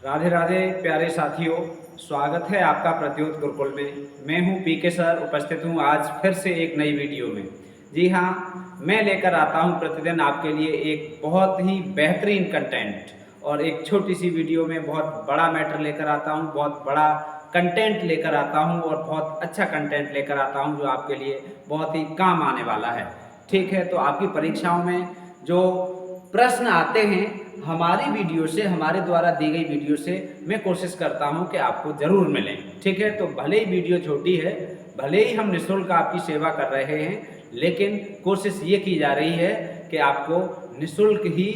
राधे राधे प्यारे साथियों, स्वागत है आपका प्रतियोत गुरुकुल में। मैं हूं पीके सर, उपस्थित हूं आज फिर से एक नई वीडियो में। जी हाँ, मैं लेकर आता हूं प्रतिदिन आपके लिए एक बहुत ही बेहतरीन कंटेंट और एक छोटी सी वीडियो में बहुत बड़ा मैटर लेकर आता हूं, बहुत बड़ा कंटेंट लेकर आता हूं और बहुत अच्छा कंटेंट लेकर आता हूं जो आपके लिए बहुत ही काम आने वाला है। ठीक है, तो आपकी परीक्षाओं में जो प्रश्न आते हैं हमारी वीडियो से, हमारे द्वारा दी गई वीडियो से मैं कोशिश करता हूं कि आपको ज़रूर मिलें। ठीक है, तो भले ही वीडियो छोटी है, भले ही हम निःशुल्क आपकी सेवा कर रहे हैं, लेकिन कोशिश ये की जा रही है कि आपको निःशुल्क ही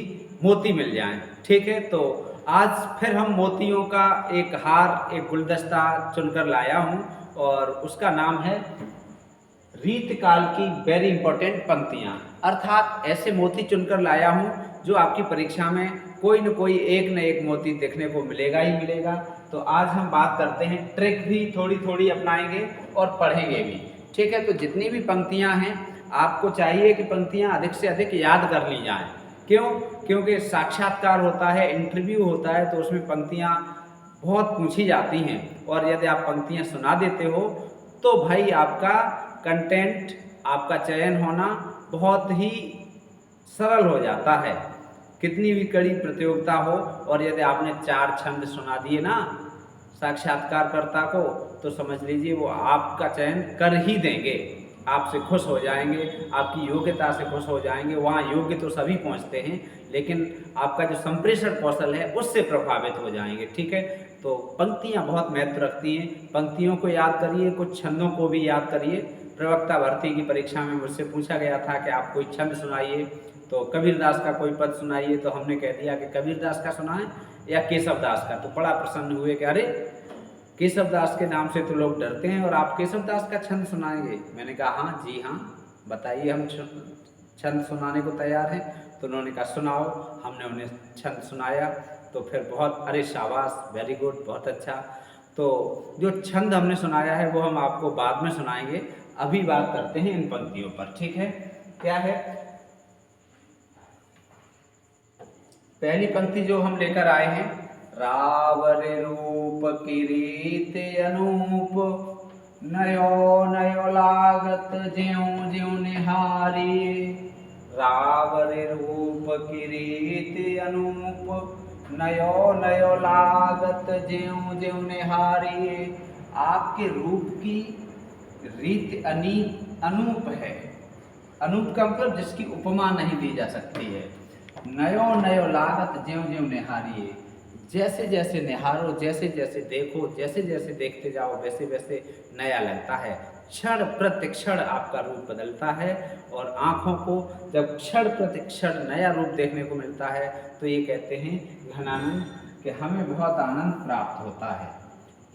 मोती मिल जाएं। ठीक है, तो आज फिर हम मोतियों का एक हार, एक गुलदस्ता चुनकर लाया हूं और उसका नाम है रीतकाल की वेरी इंपॉर्टेंट पंक्तियां। अर्थात ऐसे मोती चुनकर लाया हूं जो आपकी परीक्षा में कोई न कोई एक न एक मोती देखने को मिलेगा ही मिलेगा। तो आज हम बात करते हैं, ट्रिक भी थोड़ी थोड़ी अपनाएंगे और पढ़ेंगे भी। ठीक है, तो जितनी भी पंक्तियां हैं आपको चाहिए कि पंक्तियां अधिक से अधिक याद कर ली जाएं। क्यों? क्योंकि साक्षात्कार होता है, इंटरव्यू होता है, तो उसमें पंक्तियां बहुत पूछी जाती हैं और यदि आप पंक्तियां सुना देते हो तो भाई आपका कंटेंट, आपका चयन होना बहुत ही सरल हो जाता है। कितनी भी कड़ी प्रतियोगिता हो और यदि आपने 4 छंद सुना दिए ना साक्षात्कारकर्ता को, तो समझ लीजिए वो आपका चयन कर ही देंगे, आपसे खुश हो जाएंगे, आपकी योग्यता से खुश हो जाएंगे। वहाँ योग्य तो सभी पहुँचते हैं, लेकिन आपका जो संप्रेषण कौशल है उससे प्रभावित हो जाएंगे। ठीक है, तो पंक्तियाँ बहुत महत्व रखती हैं। पंक्तियों को याद करिए, कुछ छंदों को भी याद करिए। प्रवक्ता भर्ती की परीक्षा में मुझसे पूछा गया था कि आप कोई छंद सुनाइए, तो कबीरदास का कोई पद सुनाइए, तो हमने कह दिया कि कबीरदास का सुनाएं या केशवदास का। तो बड़ा प्रसन्न हुए कि अरे केशवदास के नाम से तो लोग डरते हैं और आप केशवदास का छंद सुनाएंगे। मैंने कहा हाँ जी हाँ, बताइए, हम छंद सुनाने को तैयार हैं। तो उन्होंने कहा सुनाओ। हमने उन्हें छंद सुनाया तो फिर बहुत अरे शाबाश, वेरी गुड, बहुत अच्छा। तो जो छंद हमने सुनाया है वो हम आपको बाद में सुनाएंगे, अभी बात करते हैं इन पंक्तियों पर। ठीक है, क्या है पहली पंक्ति जो हम लेकर आए हैं, रावर रूप किरीत अनूप, नयो नयो लागत ज्यों ज्यों निहारी। रावर रूप किरीत अनूप, नयो नयो लागत ज्यों ज्यों निहारी। आपके रूप की रीत अनूप है। अनूप का मतलब जिसकी उपमा नहीं दी जा सकती है। नयो नयो लागत ज्यों ज्यों निहारिए, जैसे जैसे निहारो, जैसे जैसे देखो, जैसे जैसे देखते जाओ वैसे वैसे नया लगता है। क्षण प्रति क्षण आपका रूप बदलता है और आँखों को जब क्षण प्रति क्षण नया रूप देखने को मिलता है तो ये कहते हैं घनानंद कि हमें बहुत आनंद प्राप्त होता है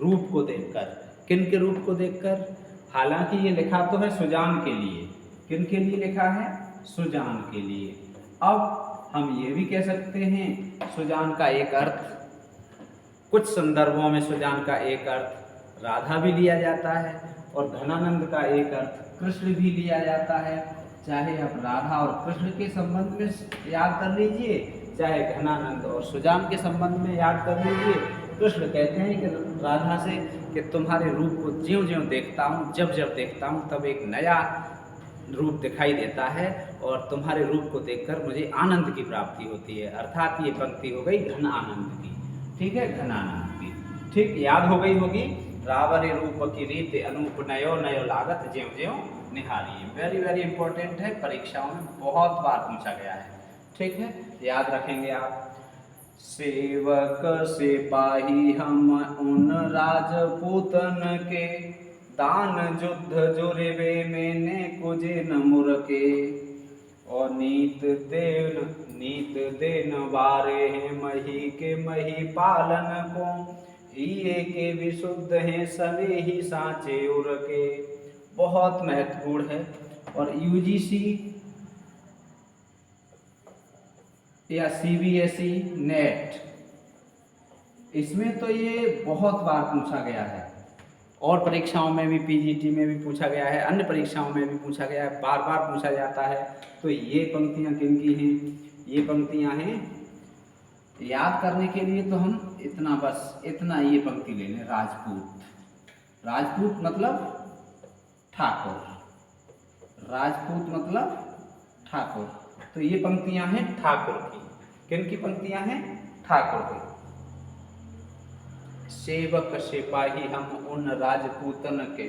रूप को देखकर। किन के रूप को देखकर? हालांकि ये लिखा तो है सुजान के लिए। किन के लिए लिखा है? सुजान के लिए। अब हम ये भी कह सकते हैं सुजान का एक अर्थ, कुछ संदर्भों में सुजान का एक अर्थ राधा भी लिया जाता है और धनानंद का एक अर्थ कृष्ण भी लिया जाता है। चाहे आप राधा और कृष्ण के संबंध में याद कर लीजिए, चाहे घनानंद और सुजान के संबंध में याद कर लीजिए। कृष्ण कहते हैं कि राधा से कि तुम्हारे रूप को ज्यों ज्यों देखता हूँ, जब जब देखता हूँ तब एक नया रूप दिखाई देता है और तुम्हारे रूप को देखकर मुझे आनंद की प्राप्ति होती है। अर्थात ये पंक्ति हो गई घन आनंद की। ठीक है, घन आनंद की। ठीक, याद हो गई होगी। रावरे रूप की रीत अनूप, नयो नयो लागत ज्यों ज्यों निहारी। वेरी वेरी इंपॉर्टेंट है, परीक्षाओं में बहुत बार पूछा गया है। ठीक है, याद रखेंगे आप। सेवक सिपाही हम उन राजपूतन के, दान युद्ध जुरेबे मैंने कुजे न मुरके। और नीत देन बारे हैं मही के मही पालन को, हिये के विशुद्ध हैं सने ही सांचे उर के। बहुत महत्वपूर्ण है और यूजीसी या सीबीएसई नेट, इसमें तो ये बहुत बार पूछा गया है और परीक्षाओं में भी, पीजीटी में भी पूछा गया है, अन्य परीक्षाओं में भी पूछा गया है, बार बार पूछा जाता है। तो ये पंक्तियाँ किन की हैं? ये पंक्तियाँ हैं, याद करने के लिए तो हम इतना बस इतना ये पंक्ति ले लें, राजपूत। राजपूत मतलब ठाकुर, राजपूत मतलब ठाकुर। तो ये पंक्तियां हैं ठाकुर की। किन की पंक्तियां हैं? ठाकुर की। सेवक सिपाही हम उन राजपूतन के,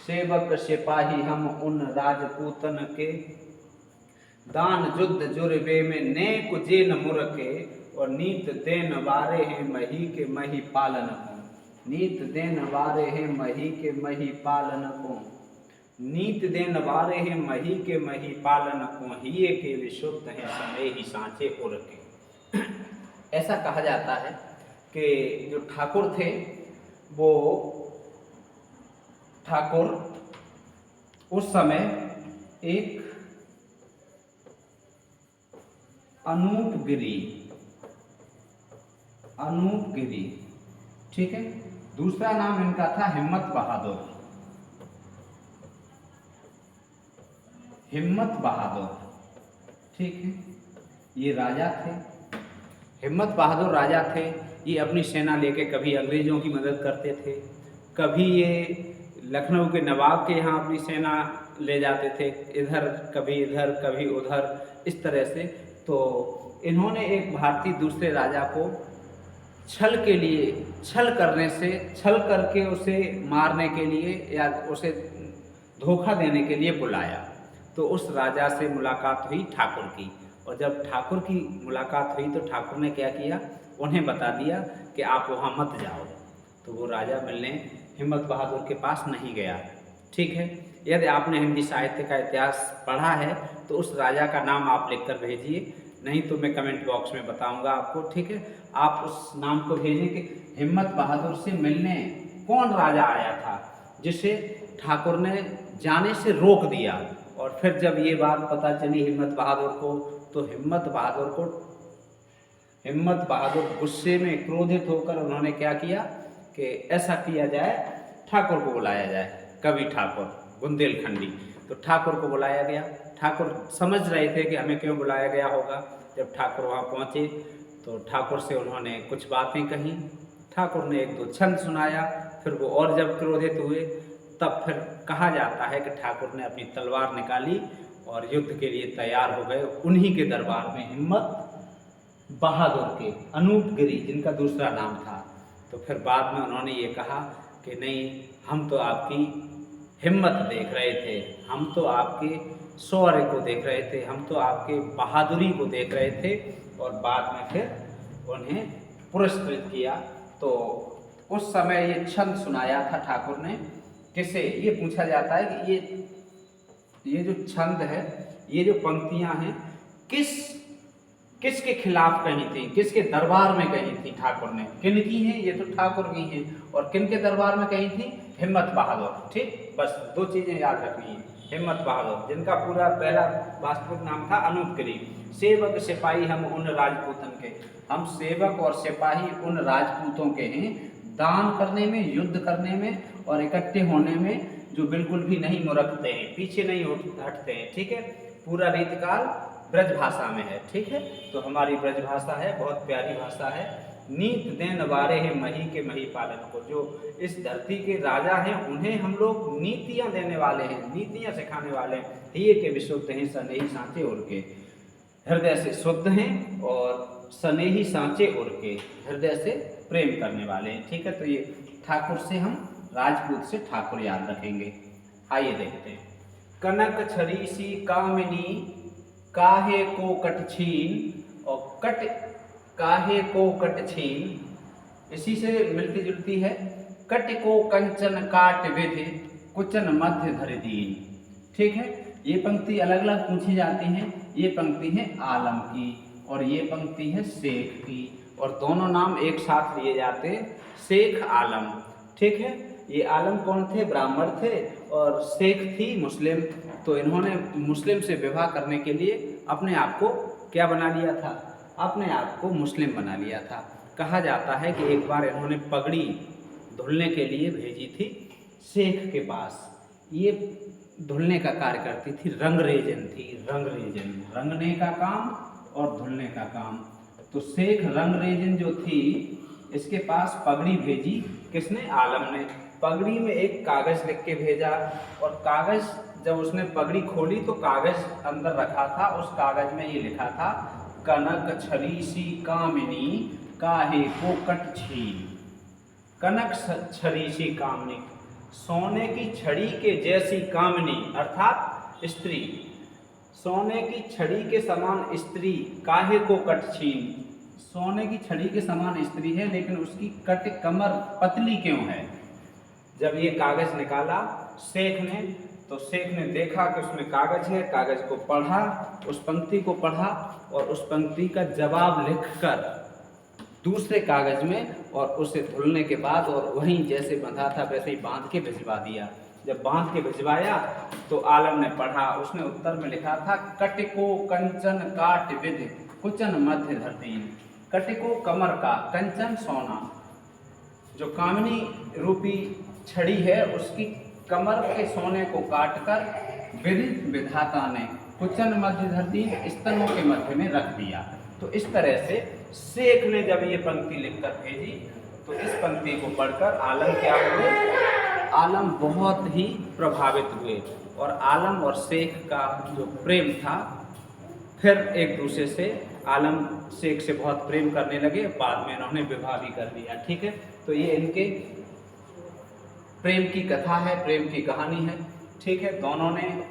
सेवक सिपाही हम उन राजपूतन के, दान युद्ध जुर्बे में नेक जेन मुरके, और नीत देन वारे हैं मही के मही पालन को। नीत देन वारे हैं मही के मही पालन को, नीत देन वारे हैं मही के मही पालन को, हिये के विशुद्ध हैं समय ही सांचे उर के। ऐसा कहा जाता है कि जो ठाकुर थे वो ठाकुर उस समय एक अनूपगिरी, अनूपगिरी, ठीक है। दूसरा नाम इनका था हिम्मत बहादुर, हिम्मत बहादुर, ठीक है। ये राजा थे, हिम्मत बहादुर राजा थे। ये अपनी सेना लेके कभी अंग्रेजों की मदद करते थे, कभी ये लखनऊ के नवाब के यहाँ अपनी सेना ले जाते थे, इधर कभी उधर, इस तरह से। तो इन्होंने एक भारतीय दूसरे राजा को छल के लिए, छल करने से, छल करके उसे मारने के लिए या उसे धोखा देने के लिए बुलाया। तो उस राजा से मुलाकात हुई ठाकुर की, और जब ठाकुर की मुलाकात हुई तो ठाकुर ने क्या किया, उन्हें बता दिया कि आप वहाँ मत जाओ। तो वो राजा मिलने हिम्मत बहादुर के पास नहीं गया, ठीक है। यदि आपने हिंदी साहित्य का इतिहास पढ़ा है तो उस राजा का नाम आप लिखकर भेजिए, नहीं तो मैं कमेंट बॉक्स में बताऊंगा आपको, ठीक है। आप उस नाम को भेजें कि हिम्मत बहादुर से मिलने कौन राजा आया था जिसे ठाकुर ने जाने से रोक दिया। और फिर जब ये बात पता चली हिम्मत बहादुर को, तो हिम्मत बहादुर गुस्से में क्रोधित होकर उन्होंने क्या किया कि ऐसा किया जाए, ठाकुर को बुलाया जाए, कवि ठाकुर बुंदेलखंडी। तो ठाकुर को बुलाया गया। ठाकुर समझ रहे थे कि हमें क्यों बुलाया गया होगा। जब ठाकुर वहाँ पहुँचे तो ठाकुर से उन्होंने कुछ बातें कहीं, ठाकुर ने एक दो छंद सुनाया। फिर वो और जब क्रोधित हुए तब फिर कहा जाता है कि ठाकुर ने अपनी तलवार निकाली और युद्ध के लिए तैयार हो गए। उन्हीं के दरबार में हिम्मत बहादुर के, अनूपगिरी जिनका दूसरा नाम था। तो फिर बाद में उन्होंने ये कहा कि नहीं, हम तो आपकी हिम्मत देख रहे थे, हम तो आपके शौर्य को देख रहे थे, हम तो आपके बहादुरी को देख रहे थे। और बाद में फिर उन्हें पुरस्कृत किया। तो उस समय ये छंद सुनाया था ठाकुर ने। किसे ये पूछा जाता है कि ये जो छंद है, ये जो पंक्तियां हैं, किसके खिलाफ कही थी, किसके दरबार में कही थी ठाकुर ने, किन की हैं? ये तो ठाकुर की हैं। और किन के दरबार में कही थी? हिम्मत बहादुर, ठीक। बस दो चीजें याद रखनी है। हिम्मत बहादुर जिनका पूरा पहला वास्तविक नाम था अनूपगिरी। सेवक सिपाही हम उन राजपूतन के, हम सेवक और सिपाही उन राजपूतों के हैं, दान करने में, युद्ध करने में और इकट्ठे होने में जो बिल्कुल भी नहीं मुरकते हैं, पीछे नहीं हटते हैं, ठीक है। पूरा रीतिकाल ब्रज भाषा में है, ठीक है। तो हमारी ब्रज भाषा है, बहुत प्यारी भाषा है। नीत देन वारे हैं मही के मही पालन को, जो इस धरती के राजा हैं उन्हें हम लोग नीतियां देने वाले हैं, नीतियां सिखाने वाले हैं। ये के विशुद्ध हैं सनेही सांचे उर के, हृदय से शुद्ध हैं और सनेही सांचे उर के, हृदय से प्रेम करने वाले हैं, ठीक है। तो ये ठाकुर से हम राजपूत से ठाकुर याद रखेंगे। आइए देखते हैं। कनक छड़ी सी कामिनी काहे को कट छीन, और कट काहे को कट छीन इसी से मिलती जुलती है। कट को कंचन काट विधि कुचन मध्य धर दीन, ठीक है। ये पंक्ति अलग अलग पूछी जाती हैं। ये पंक्ति है आलम की और ये पंक्ति है शेख की, और दोनों नाम एक साथ लिए जाते, शेख आलम, ठीक है। ये आलम कौन थे? ब्राह्मण थे, और शेख थी मुस्लिम। तो इन्होंने मुस्लिम से विवाह करने के लिए अपने आप को क्या बना लिया था? अपने आप को मुस्लिम बना लिया था। कहा जाता है कि एक बार इन्होंने पगड़ी धुलने के लिए भेजी थी शेख के पास। ये धुलने का कार्य करती थी, रंगरेजन थी, रंगरेजन, रंगने का काम और धुलने का काम। तो शेख रंगरेजन जो थी इसके पास पगड़ी भेजी। किसने? आलम ने। पगड़ी में एक कागज लिख के भेजा, और कागज जब उसने पगड़ी खोली तो कागज अंदर रखा था। उस कागज में ये लिखा था, कनक छड़ी सी कामिनी काहे को कट छीन। कनक छड़ी सी कामिनी, सोने की छड़ी के जैसी कामिनी अर्थात स्त्री, सोने की छड़ी के समान स्त्री काहे को कट छीन। सोने की छड़ी के समान स्त्री है, लेकिन उसकी कट कमर पतली क्यों है। जब ये कागज निकाला शेख ने, तो शेख ने देखा कि उसमें कागज है। कागज को पढ़ा, उस पंक्ति को पढ़ा, और उस पंक्ति का जवाब लिखकर दूसरे कागज में, और उसे धुलने के बाद और वहीं जैसे बंधा था वैसे ही बांध के भिजवा दिया। जब बांध के भिजवाया तो आलम ने पढ़ा, उसने उत्तर में लिखा था, कटिको कंचन काट विधि कुचन मध्य धरती। कटिको कमर का, कंचन सोना, जो कामिनी रूपी छड़ी है उसकी कमर के सोने को काटकर विधि विधाता ने कुचन मध्य धरती, स्तनों के मध्य में रख दिया। तो इस तरह से शेख ने जब ये पंक्ति लिखकर भेजी, तो इस पंक्ति को पढ़कर आलम क्या हुए? आलम बहुत ही प्रभावित हुए, और आलम और शेख का जो प्रेम था, फिर एक दूसरे से आलम शेख से बहुत प्रेम करने लगे। बाद में इन्होंने विवाह भी कर दिया। ठीक है, तो ये इनके प्रेम की कथा है, प्रेम की कहानी है। ठीक है, दोनों ने,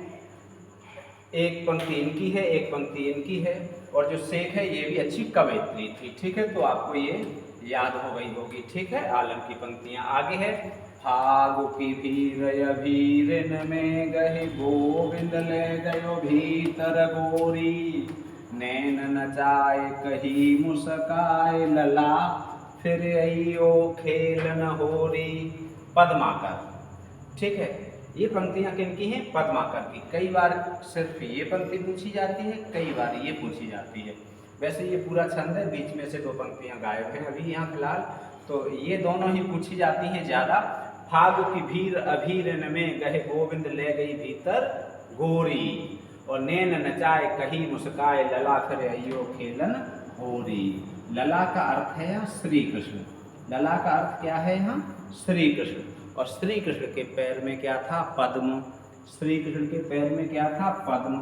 एक पंक्ति इनकी है, एक पंक्ति इनकी है, और जो शेख है ये भी अच्छी कवयित्री थी। ठीक है, तो आपको ये याद हो गई होगी। ठीक है, आलम की पंक्तियां आगे है। फागु की भीर भीरन में गहे गोविंद ले गयो भीतर गोरी, नैन नचाए कही मुस्काए लला, फिर अयो खेल न होरी। पद्माकर। ठीक है, ये पंक्तियां किनकी हैं? पद्माकर की। कई बार सिर्फ ये पंक्ति पूछी जाती है, कई बार ये पूछी जाती है। वैसे ये पूरा छंद है, बीच में से दो पंक्तियां गायब हैं अभी यहाँ फिलहाल, तो ये दोनों ही पूछी जाती हैं ज़्यादा। फागु की भीर अभीरन में गहे गोविंद ले गई भीतर गोरी, और नैन नचाए कही मुस्काए लला फिर अयो खेलन होरी। लला का अर्थ है यहाँ श्री कृष्ण। लला का अर्थ क्या है यहाँ? श्री कृष्ण। और श्री कृष्ण के पैर में क्या था? पद्म। श्री कृष्ण के पैर में क्या था? पद्म।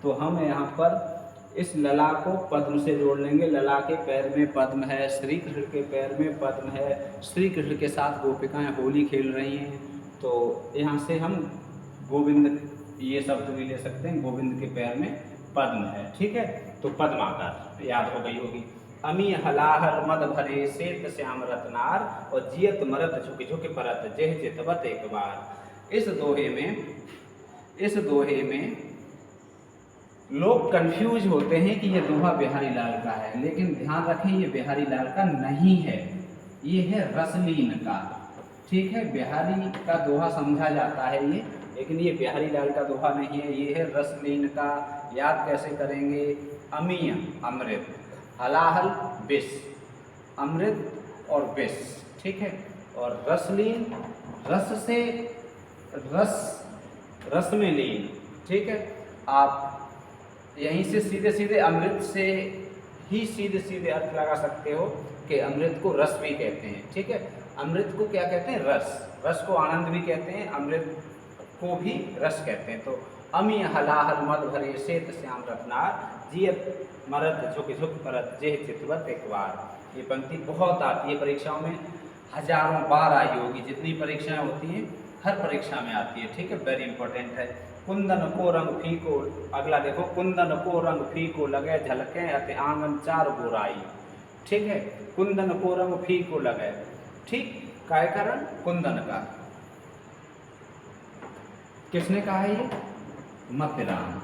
तो हम यहाँ पर इस लला को पद्म से जोड़ लेंगे। लला के पैर में पद्म है, श्री कृष्ण के पैर में पद्म है, श्री कृष्ण के साथ गोपिकाएं होली खेल रही हैं, तो यहाँ से हम गोविंद ये शब्द भी ले सकते हैं, गोविंद के पैर में पद्म है। ठीक है, तो पद्माकर याद हो गई होगी। अमी हलाहर मद भरे श्वेत श्याम रत्नार, और जियत मरत झुक झुक परत जेह चितवत एक बार। इस दोहे में लोग कंफ्यूज होते हैं कि ये दोहा बिहारी लाल का है, लेकिन ध्यान रखें ये बिहारी लाल का नहीं है, ये है रसलीन का। ठीक है, बिहारी का दोहा समझा जाता है ये, लेकिन ये बिहारी लाल का दोहा नहीं है, ये है रसलीन का। याद कैसे करेंगे? अमीय अमृत, हलाहल विष, अमृत और विष। ठीक है, और रसलीन रस से रस में लीन। ठीक है, आप यहीं से सीधे सीधे अमृत से ही सीधे सीधे अर्थ लगा सकते हो कि अमृत को रस भी कहते हैं। ठीक है, अमृत को क्या कहते हैं? रस। रस को आनंद भी कहते हैं, अमृत को भी रस कहते हैं। तो अमी हलाहल मद भरे श्वेत श्याम रत्नार, जियत मरत झुक झुक परत जेह चितवत एक बार। ये पंक्ति बहुत आती है परीक्षाओं में, हजारों बार आई होगी। जितनी परीक्षाएं होती हैं हर परीक्षा में आती है। ठीक है, वेरी इंपॉर्टेंट है। कुंदन को रंग फीको, अगला देखो, कुंदन को रंग फीको लगे झलके अति आंगन चार गोराई। ठीक है, कुंदन को रंग फीको लगे, ठीक, काय कारण? कुंदन का। किसने कहा है ये? मतिराम।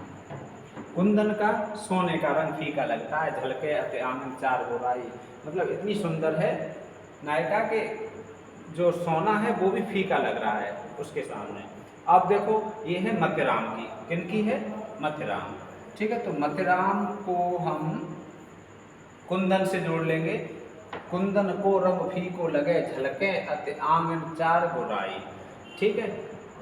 कुंदन का सोने का रंग फीका लगता है, झलके अति आंगन चार गोराई, मतलब इतनी सुंदर है नायिका के जो सोना है वो भी फीका लग रहा है उसके सामने। अब देखो ये है मतिराम की, किनकी है? मतिराम। ठीक है, तो मतिराम को हम कुंदन से जोड़ लेंगे। कुंदन को रंग फीको लगे झलके अति आंगन चार गोराई। ठीक है,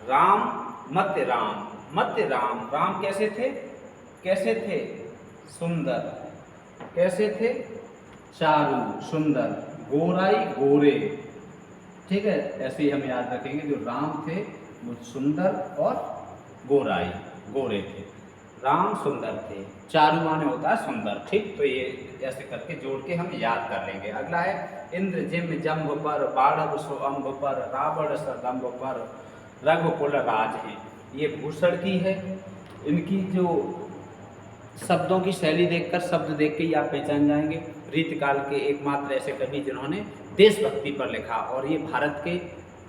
राम मतिराम, मतिराम, राम कैसे थे? कैसे थे? सुंदर। कैसे थे? चारु, सुंदर। गोराई गोरे, ठीक है, ऐसे ही हम याद रखेंगे। जो राम थे वो सुंदर और गोराई गोरे थे, राम सुंदर थे, चारु माने होता है सुंदर, ठीक। तो ये ऐसे करके जोड़ के हम याद कर लेंगे। अगला है इंद्र जिम जम्भ पर, बाढ़ सुअंभ पर, रावण सदम्भ पर, रघुकुल राज है। ये भूषण की है। इनकी जो शब्दों की शैली देखकर, शब्द देख के ही आप पहचान जाएंगे। रीतकाल के एकमात्र ऐसे कवि जिन्होंने देशभक्ति पर लिखा, और ये भारत के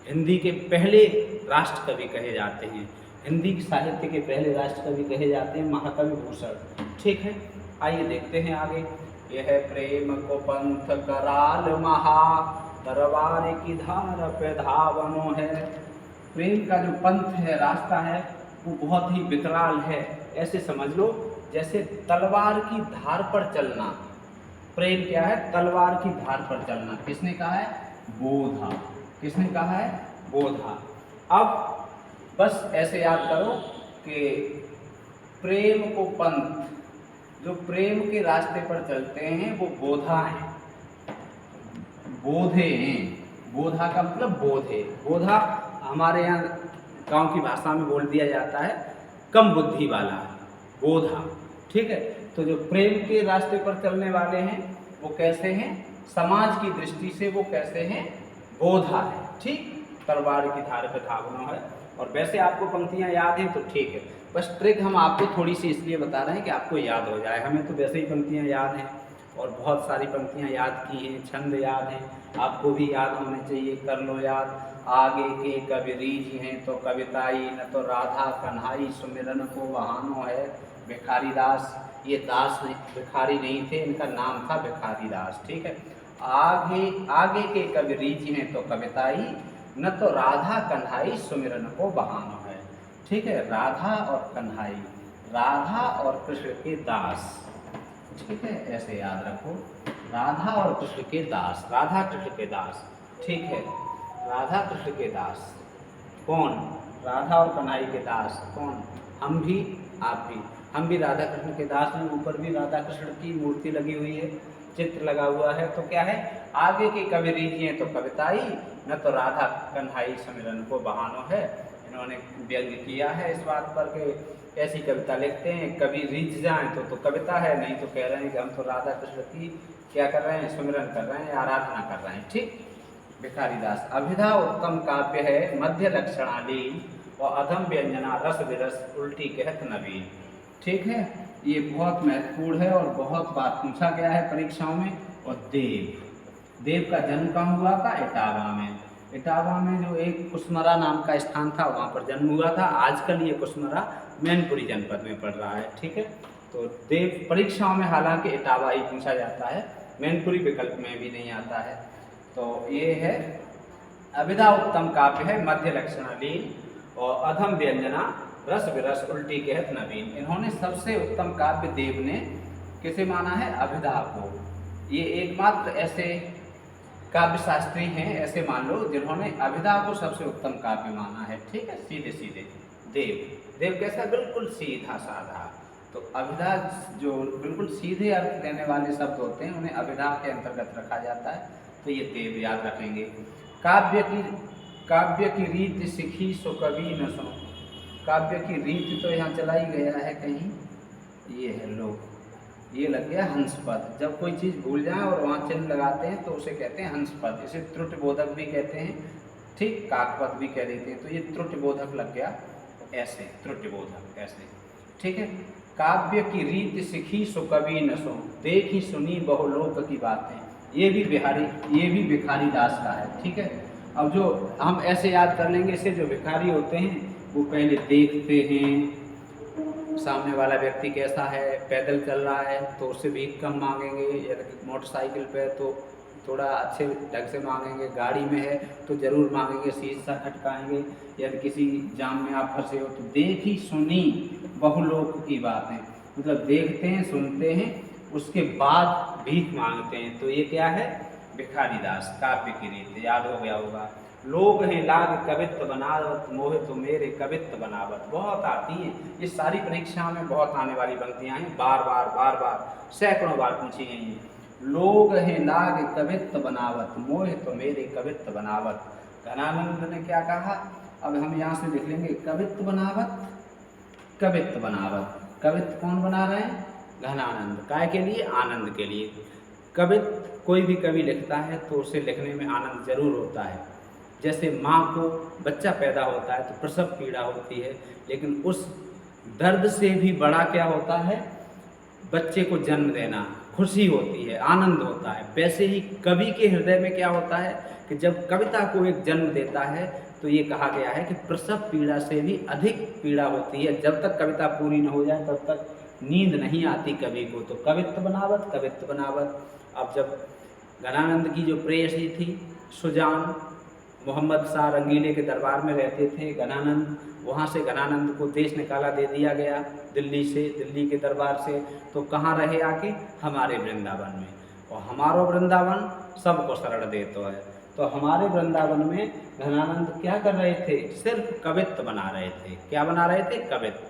हिंदी के पहले राष्ट्र कवि कहे जाते हैं। हिंदी साहित्य के पहले राष्ट्र कवि कहे जाते हैं महाकवि भूषण, ठीक है। आइए देखते हैं आगे। यह प्रेम को पंथ कराल महा, तरवार की धार पे धावनो है। प्रेम का जो पंथ है, रास्ता है, वो बहुत ही विकराल है। ऐसे समझ लो जैसे तलवार की धार पर चलना। प्रेम क्या है? तलवार की धार पर चलना। किसने कहा है? बोधा। किसने कहा है? बोधा। अब बस ऐसे याद करो कि प्रेम को पंथ, जो प्रेम के रास्ते पर चलते हैं वो बोधा हैं, बोधे हैं। बोधा का मतलब बोधे। बोधा हमारे यहाँ गांव की भाषा में बोल दिया जाता है कम बुद्धि वाला, बोधा, ठीक है। तो जो प्रेम के रास्ते पर चलने वाले हैं वो कैसे हैं? समाज की दृष्टि से वो कैसे हैं? बोधा है, ठीक। तलवार की धार पे धावना है। और वैसे आपको पंक्तियां याद हैं तो ठीक है, बस ट्रिक हम आपको थोड़ी सी इसलिए बता रहे हैं कि आपको याद हो जाए। हमें तो वैसे ही पंक्तियां याद हैं और बहुत सारी पंक्तियां याद की हैं, छंद याद हैं, आपको भी याद होने चाहिए। कर लो याद। आगे के कवि रीझ हैं तो कविताई, न तो राधा कन्हाई सुमिरन को बहानो है। भिखारी दास, ये दास नहीं, भिखारी नहीं थे, इनका नाम था भिखारी दास, ठीक है। आगे के कवि रीझ हैं तो कविताई, न तो राधा कन्हाई सुमिरन को बहानो है, ठीक है। राधा और कन्हाई, राधा और कृष्ण के दास, ठीक है, ऐसे याद रखो। राधा और कृष्ण के दास, राधा कृष्ण के दास, ठीक है। राधा कृष्ण के दास कौन? राधा और कन्हाई के दास कौन? हम भी, आप भी। हम भी राधा कृष्ण के दास हैं। ऊपर भी राधा कृष्ण की मूर्ति लगी हुई है, चित्र लगा हुआ है। तो क्या है? आगे के कवि रीझिए तो कविताई, न तो राधा कन्हाई सुमिरन को बहानो है। इन्होंने व्यंग किया है इस बात पर कि ऐसी कविता लिखते हैं, कवि रीझ जाएं तो कविता है, नहीं तो कह रहे हैं कि हम तो राधा कृष्ण की क्या कर रहे हैं? सुमिरन कर रहे हैं, आराधना कर रहे हैं, ठीक। भिखारी दास। अभिधा उत्तम काव्य है, मध्य लक्षणालीन, और अधम व्यंजना रस विरस उल्टी कहत नवीन, ठीक है। ये बहुत महत्वपूर्ण है और बहुत बार पूछा गया है परीक्षाओं में। और देव का जन्म कहाँ हुआ था? इटावा में। इटावा में जो एक कुसमरा नाम का स्थान था, वहाँ पर जन्म हुआ था। आजकल ये कुसमरा मैनपुरी जनपद में पड़ रहा है, ठीक है। तो देव परीक्षाओं में हालांकि इटावा ही पूछा जाता है, मैनपुरी विकल्प में भी नहीं आता है। तो ये है अभिधा उत्तम काव्य है, मध्य लक्षणालीन, और अधम व्यंजना रस विरस उल्टी कहत नवीन। इन्होंने सबसे उत्तम काव्य देव ने किसे माना है? अभिधा को। ये एकमात्र ऐसे काव्य शास्त्री हैं, ऐसे मान लो, जिन्होंने अभिधा को सबसे उत्तम काव्य माना है, ठीक है। सीधे सीधे देव कैसा? बिल्कुल सीधा साधा। तो अभिधा जो बिल्कुल सीधे अर्थ देने वाले शब्द होते हैं, उन्हें अभिधा के अंतर्गत रखा जाता है। तो ये देव याद रखेंगे। काव्य की रीत सीखी सो कभी न सो। काव्य की रीत तो यहाँ चला ही गया है कहीं, ये है लो, ये लग गया हंसपद। जब कोई चीज़ भूल जाए और वहाँ चिन्ह लगाते हैं तो उसे कहते हैं हंसपद। इसे त्रुटिबोधक भी कहते हैं, ठीक, काकपद भी कह देते हैं। तो ये त्रुटिबोधक लग गया, ऐसे त्रुटिबोधक ऐसे, ठीक है। काव्य की रीत सीखी सो कभी न सो, देखी सुनी बहुलोक की बातें। ये भी भिखारी दास का है, ठीक है। अब जो हम ऐसे याद कर लेंगे, इससे जो भिखारी होते हैं वो पहले देखते हैं सामने वाला व्यक्ति कैसा है, पैदल चल रहा है तो उससे भीख कम मांगेंगे, या मोटरसाइकिल पे तो थोड़ा अच्छे ढंग से मांगेंगे, गाड़ी में है तो ज़रूर मांगेंगे, शीशा खटकाएंगे, या किसी जाम में आप फंसे हो तो देखी सुनी बहुलोक की बातें, मतलब देखते हैं, सुनते हैं, उसके बाद भीख मांगते हैं। तो ये क्या है? भिखारी दास। काव्य की रीत याद हो गया होगा। लोग हैं लाग कवित्व बनावत, मोहे तो मेरे कवित्व बनावत। बहुत आती हैं ये सारी परीक्षाओं में, बहुत आने वाली पंक्तियाँ हैं, बार बार सैकड़ों बार पूछी गई हैं। लोग हैं लाग कवित्त बनावत, मोह तो मेरे कवित्त बनावत। घनानंद ने क्या कहा, अब हम यहाँ से लिख लेंगे कवित्त बनावत, कवित्त बनावत। कवित्त कौन बना रहे हैं, घनानंद। काय के लिए, आनंद के लिए। कवित्त कोई भी कवि लिखता है तो उसे लिखने में आनंद जरूर होता है। जैसे माँ को बच्चा पैदा होता है तो प्रसव पीड़ा होती है, लेकिन उस दर्द से भी बड़ा क्या होता है, बच्चे को जन्म देना, खुशी होती है, आनंद होता है। वैसे ही कवि के हृदय में क्या होता है कि जब कविता को एक जन्म देता है तो ये कहा गया है कि प्रसव पीड़ा से भी अधिक पीड़ा होती है। जब तक कविता पूरी न हो जाए तब तक नींद नहीं आती कवि को। तो कवित्त बनावत, कवित्त बनावत। अब जब घनानंद की जो प्रेयसी थी सुजान, मोहम्मद शाह रंगीले के दरबार में रहते थे घनानंद, वहाँ से घनानंद को देश निकाला दे दिया गया दिल्ली से, दिल्ली के दरबार से। तो कहाँ रहे आके, हमारे वृंदावन में। और हमारो वृंदावन सबको शरण देतो है। तो हमारे वृंदावन में घनानंद क्या कर रहे थे, सिर्फ कवित्त बना रहे थे। क्या बना रहे थे, कवित्त।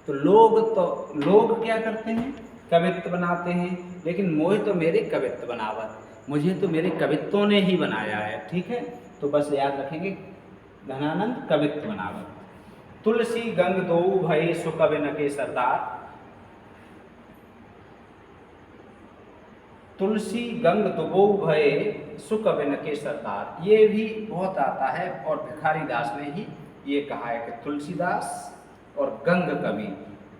तो लोग क्या करते हैं, कवित्त बनाते हैं, लेकिन मोह तो मेरे कवित्त बनावत, मुझे तो मेरे कवित्तों ने ही बनाया है। ठीक है, तो बस याद रखेंगे घनानंद कवित्त बनावत। तुलसी गंग दो भय सुकविन के सरदार, तुलसी गंग दुबो भय सुकविन के सरदार। ये भी बहुत आता है और भिखारी दास ने ही ये कहा है कि तुलसीदास और गंग कवि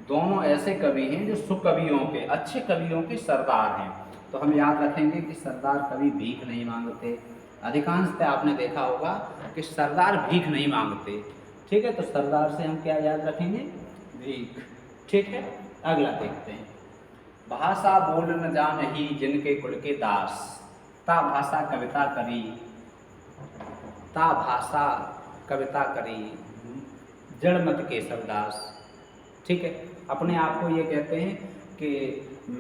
दोनों ऐसे कवि हैं जो सुकवियों के, अच्छे कवियों के सरदार हैं। तो हम याद रखेंगे कि सरदार कभी भीख नहीं मांगते। अधिकांशतः आपने देखा होगा कि सरदार भीख नहीं मांगते। ठीक है, तो सरदार से हम क्या याद रखेंगे, भीख। ठीक है, अगला देखते हैं। भाषा बोल न जानही जिनके कुल के दास, ता भाषा कविता करी, ता भाषा कविता करी, जड़मत के सबदास। ठीक है, अपने आप को ये कहते हैं कि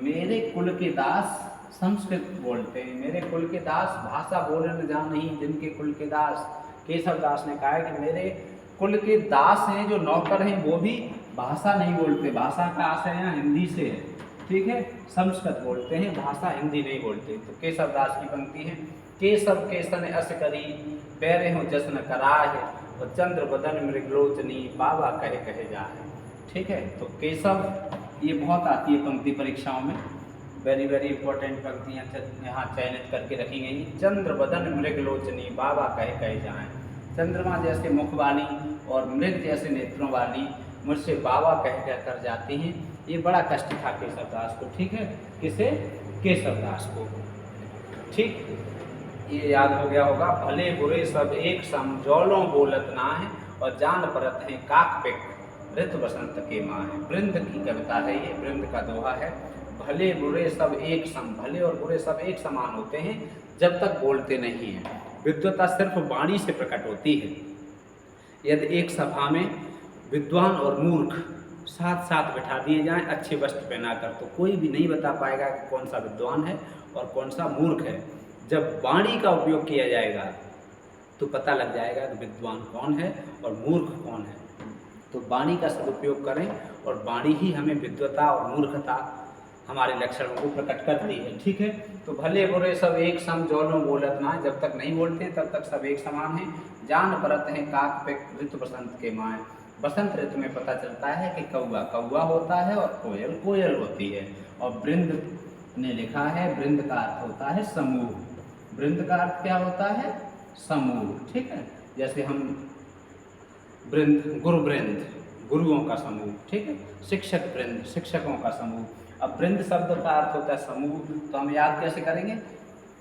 मेरे कुल के दास संस्कृत बोलते हैं, मेरे कुल के दास भाषा बोल न जानही जिनके कुल के दास। केशव दास ने कहा है कि मेरे कुल के दास हैं, जो नौकर हैं, वो भी भाषा नहीं बोलते। भाषा का आशय यहाँ हिंदी से है। ठीक है, संस्कृत बोलते हैं, भाषा हिंदी नहीं बोलते। तो केशव दास की पंक्ति है, केशव केसन अस करी, पैरे हो जश्न कराहे, और चंद्र बदन मृगलोचनी, बाबा कहे कहे जाए। ठीक है, तो केशव ये बहुत आती है पंक्ति परीक्षाओं में, वेरी वेरी इंपॉर्टेंट पंक्तियाँ यहाँ चयनित करके रखी गई। चंद्र बदन मृगलोचनी, बाबा कहे कहे जाए। चंद्रमा जैसे मुख वाली और मृग जैसे नेत्रों वाली मुझसे बाबा कह कर जाती हैं। ये बड़ा कष्ट था केशव दास को। ठीक है, किसे, केशव दास को। ठीक, ये याद हो गया होगा। भले बुरे सब एक सम, जौलों बोलत ना है, और जान परत है काक पिक ऋतु बसंत के माँ है। वृंद की कविता है ये, वृंद का दोहा है। भले बुरे सब एक सम, भले और बुरे सब एक समान होते हैं जब तक बोलते नहीं हैं। विद्वता सिर्फ वाणी से प्रकट होती है। यदि एक सभा में विद्वान और मूर्ख साथ साथ बैठा दिए जाएं अच्छे वस्त्र पहनाकर, तो कोई भी नहीं बता पाएगा कि कौन सा विद्वान है और कौन सा मूर्ख है। जब वाणी का उपयोग किया जाएगा तो पता लग जाएगा कि विद्वान कौन है और मूर्ख कौन है। तो वाणी का सदुपयोग करें, और वाणी ही हमें विद्वता और मूर्खता हमारे लक्षणों को प्रकट करती है। ठीक है, तो भले बुरे सब एक सम, जौलों बोलत ना, जब तक नहीं बोलते तब तक सब एक समान हैं। जान परत है काक पिक ऋतु बसंत के माए। बसंत ऋतु में पता चलता है कि कौवा कौवा होता है और कोयल कोयल होती है। और वृंद ने लिखा है, वृंद का अर्थ होता है समूह। वृंद का अर्थ क्या होता है, समूह। ठीक है, जैसे हम वृंद, गुरु वृंद, गुरुओं का समूह। ठीक है, शिक्षक वृंद, शिक्षकों का समूह। अब वृंद शब्द का अर्थ होता है समूह, तो हम याद कैसे करेंगे,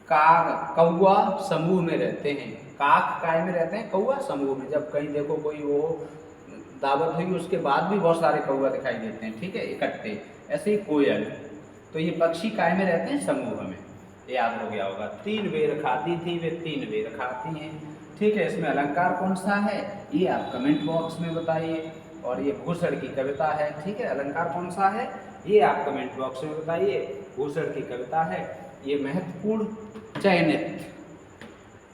कौवा समूह में रहते हैं, काक काय में रहते हैं, कौवा समूह में। जब कहीं देखो कोई वो दावत हुई उसके बाद भी बहुत सारे कौवा दिखाई देते हैं। ठीक है, इकट्ठे। ऐसे ही कोयल, तो ये पक्षी काय में रहते हैं, समूह में। याद हो गया होगा। 3 बेर खाती थी वे 3 बेर खाती हैं। ठीक है, इसमें अलंकार कौन सा है ये आप कमेंट बॉक्स में बताइए। और ये भूषण की कविता है। ठीक है, अलंकार कौन सा है ये आप कमेंट बॉक्स में बताइए। भूषण की कविता है। ये महत्वपूर्ण चयनित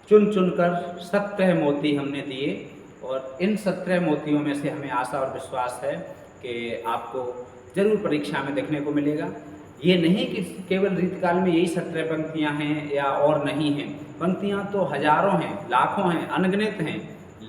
चुन चुनकर 17 मोती हमने दिए, और इन 17 मोतियों में से हमें आशा और विश्वास है कि आपको जरूर परीक्षा में देखने को मिलेगा। ये नहीं कि केवल रीतिकाल में यही 17 पंक्तियाँ हैं या और नहीं हैं। पंक्तियाँ तो हज़ारों हैं, लाखों हैं, अनगिनत हैं,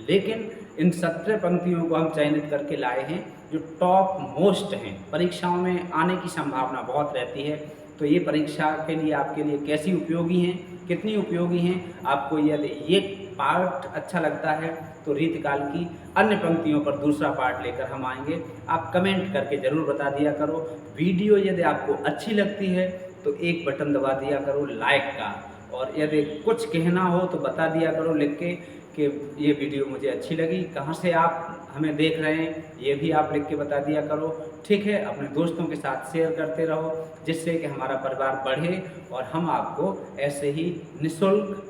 लेकिन इन 17 पंक्तियों को हम चयनित करके लाए हैं जो टॉप मोस्ट हैं। परीक्षाओं में आने की संभावना बहुत रहती है, तो ये परीक्षा के लिए आपके लिए कैसी उपयोगी हैं, कितनी उपयोगी हैं, आपको यदि ये पार्ट अच्छा लगता है तो रीतिकाल की अन्य पंक्तियों पर दूसरा पार्ट लेकर हम आएंगे। आप कमेंट करके ज़रूर बता दिया करो। वीडियो यदि आपको अच्छी लगती है तो एक बटन दबा दिया करो लाइक का, और यदि कुछ कहना हो तो बता दिया करो लिख के कि ये वीडियो मुझे अच्छी लगी, कहाँ से आप हमें देख रहे हैं ये भी आप लिख के बता दिया करो। ठीक है, अपने दोस्तों के साथ शेयर करते रहो जिससे कि हमारा परिवार बढ़े और हम आपको ऐसे ही निःशुल्क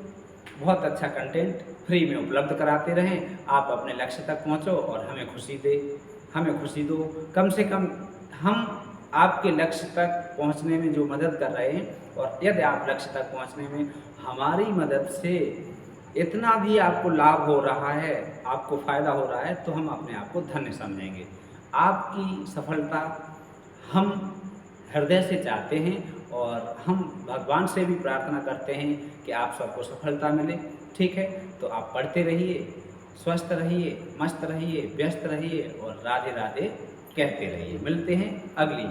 बहुत अच्छा कंटेंट फ्री में उपलब्ध कराते रहें। आप अपने लक्ष्य तक पहुँचो और हमें खुशी दो। कम से कम हम आपके लक्ष्य तक पहुँचने में जो मदद कर रहे हैं, और यदि आप लक्ष्य तक पहुँचने में हमारी मदद से इतना भी आपको लाभ हो रहा है, आपको फ़ायदा हो रहा है, तो हम अपने आप को धन्य समझेंगे। आपकी सफलता हम हृदय से चाहते हैं और हम भगवान से भी प्रार्थना करते हैं कि आप सबको सफलता मिले। ठीक है, तो आप पढ़ते रहिए, स्वस्थ रहिए, मस्त रहिए, व्यस्त रहिए और राधे राधे कहते रहिए। मिलते हैं अगली